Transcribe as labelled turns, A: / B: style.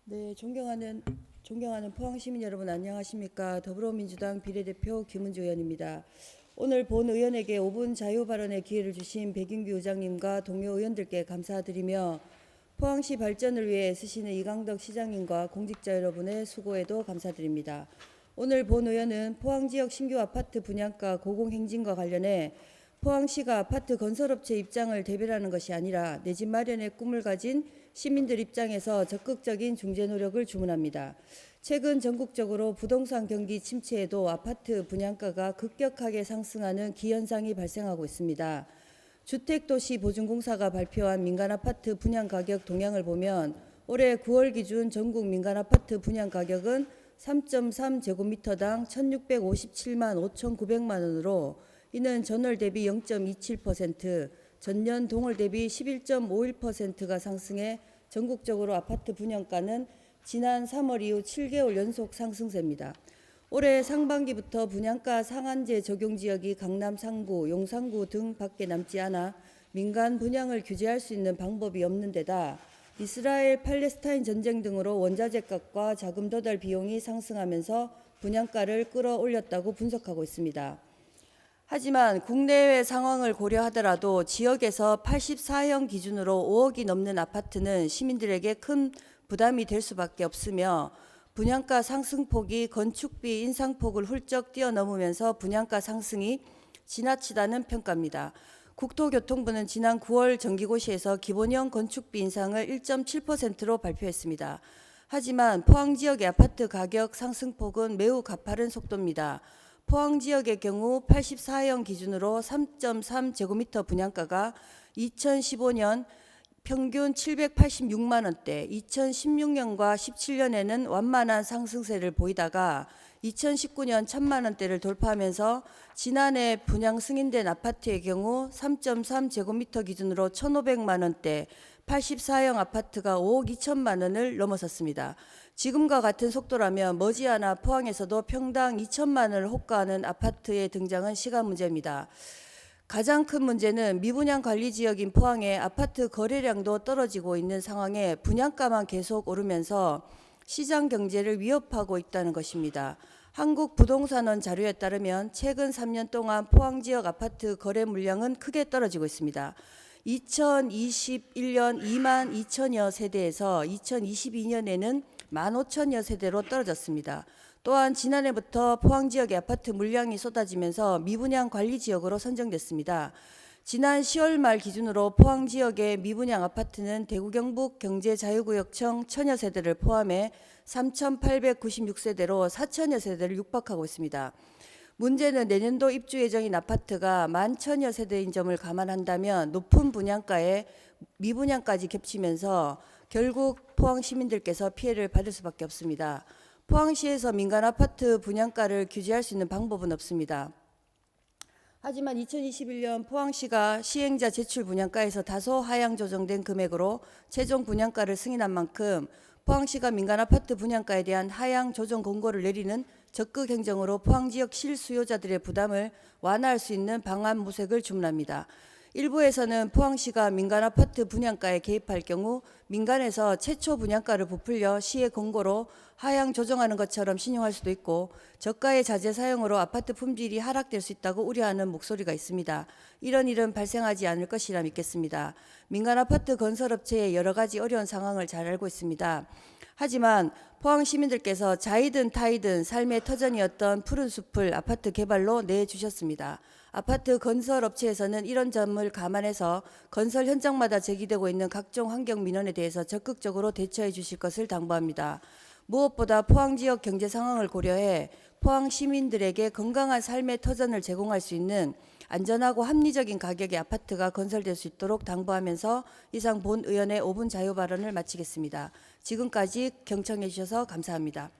A: 네, 존경하는 포항 시민 여러분 안녕하십니까? 더불어민주당 비례대표 김은주 의원입니다. 오늘 본 의원에게 5분 자유 발언의 기회를 주신 백인규 의장님과 동료 의원들께 감사드리며 포항시 발전을 위해 애쓰시는 이강덕 시장님과 공직자 여러분의 수고에도 감사드립니다. 오늘 본 의원은 포항 지역 신규 아파트 분양가 고공행진과 관련해 포항시가 아파트 건설업체 입장을 대변하는 것이 아니라 내 집 마련의 꿈을 가진 시민들 입장에서 적극적인 중재 노력을 주문합니다. 최근 전국적으로 부동산 경기 침체에도 아파트 분양가가 급격하게 상승하는 기현상이 발생하고 있습니다. 주택도시보증공사가 발표한 민간아파트 분양가격 동향을 보면 올해 9월 기준 전국 민간아파트 분양가격은 3.3제곱미터당 1,657만 5,900만 원으로 이는 전월 대비 0.27%, 전년 동월 대비 11.51%가 상승해 전국적으로 아파트 분양가는 지난 3월 이후 7개월 연속 상승세입니다. 올해 상반기부터 분양가 상한제 적용 지역이 강남 상구, 용산구 등 밖에 남지 않아 민간 분양을 규제할 수 있는 방법이 없는 데다 이스라엘 팔레스타인 전쟁 등으로 원자재 값과 자금 조달 비용이 상승하면서 분양가를 끌어올렸다고 분석하고 있습니다. 하지만 국내외 상황을 고려하더라도 지역에서 84형 기준으로 5억이 넘는 아파트는 시민들에게 큰 부담이 될 수밖에 없으며 분양가 상승폭이 건축비 인상폭을 훌쩍 뛰어넘으면서 분양가 상승이 지나치다는 평가입니다. 국토교통부는 지난 9월 정기고시에서 기본형 건축비 인상을 1.7%로 발표했습니다. 하지만 포항 지역의 아파트 가격 상승폭은 매우 가파른 속도입니다. 포항 지역의 경우 84형 기준으로 3.3제곱미터 분양가가 2015년 평균 786만 원대, 2016년과 17년에는 완만한 상승세를 보이다가 2019년 1,000만 원대를 돌파하면서 지난해 분양 승인된 아파트의 경우 3.3제곱미터 기준으로 1,500만 원대, 84형 아파트가 5억 2천만 원을 넘어섰습니다. 지금과 같은 속도라면 머지않아 포항에서도 평당 2천만 원을 호가하는 아파트의 등장은 시간 문제입니다. 가장 큰 문제는 미분양 관리 지역인 포항의 아파트 거래량도 떨어지고 있는 상황에 분양가만 계속 오르면서 시장 경제를 위협하고 있다는 것입니다. 한국부동산원 자료에 따르면 최근 3년 동안 포항 지역 아파트 거래 물량은 크게 떨어지고 있습니다. 2021년 2만 2천여 세대에서 2022년에는 1만 5천여 세대로 떨어졌습니다. 또한 지난해부터 포항 지역의 아파트 물량이 쏟아지면서 미분양 관리 지역으로 선정됐습니다. 지난 10월 말 기준으로 포항 지역의 미분양 아파트는 대구 경북 경제자유구역청 1,000여 세대를 포함해 3,896세대로 4천여 세대를 육박하고 있습니다. 문제는 내년도 입주 예정인 아파트가 11,000여 세대인 점을 감안한다면 높은 분양가에 미분양까지 겹치면서 결국 포항 시민들께서 피해를 받을 수밖에 없습니다. 포항시에서 민간 아파트 분양가를 규제할 수 있는 방법은 없습니다. 하지만 2021년 포항시가 시행자 제출 분양가에서 다소 하향 조정된 금액으로 최종 분양가를 승인한 만큼 포항시가 민간 아파트 분양가에 대한 하향 조정 공고를 내리는 적극 행정으로 포항 지역 실수요자들의 부담을 완화할 수 있는 방안 모색을 주문합니다. 일부에서는 포항시가 민간 아파트 분양가에 개입할 경우 민간에서 최초 분양가를 부풀려 시의 공고로 하향 조정하는 것처럼 신용할 수도 있고 저가의 자재 사용으로 아파트 품질이 하락될 수 있다고 우려하는 목소리가 있습니다. 이런 일은 발생하지 않을 것이라 믿겠습니다. 민간 아파트 건설업체의 여러 가지 어려운 상황을 잘 알고 있습니다. 하지만 포항 시민들께서 자이든 타이든 삶의 터전이었던 푸른 숲을 아파트 개발로 내주셨습니다. 아파트 건설 업체에서는 이런 점을 감안해서 건설 현장마다 제기되고 있는 각종 환경 민원에 대해서 적극적으로 대처해 주실 것을 당부합니다. 무엇보다 포항 지역 경제 상황을 고려해 포항 시민들에게 건강한 삶의 터전을 제공할 수 있는 안전하고 합리적인 가격의 아파트가 건설될 수 있도록 당부하면서 이상 본 의원의 5분 자유 발언을 마치겠습니다. 지금까지 경청해 주셔서 감사합니다.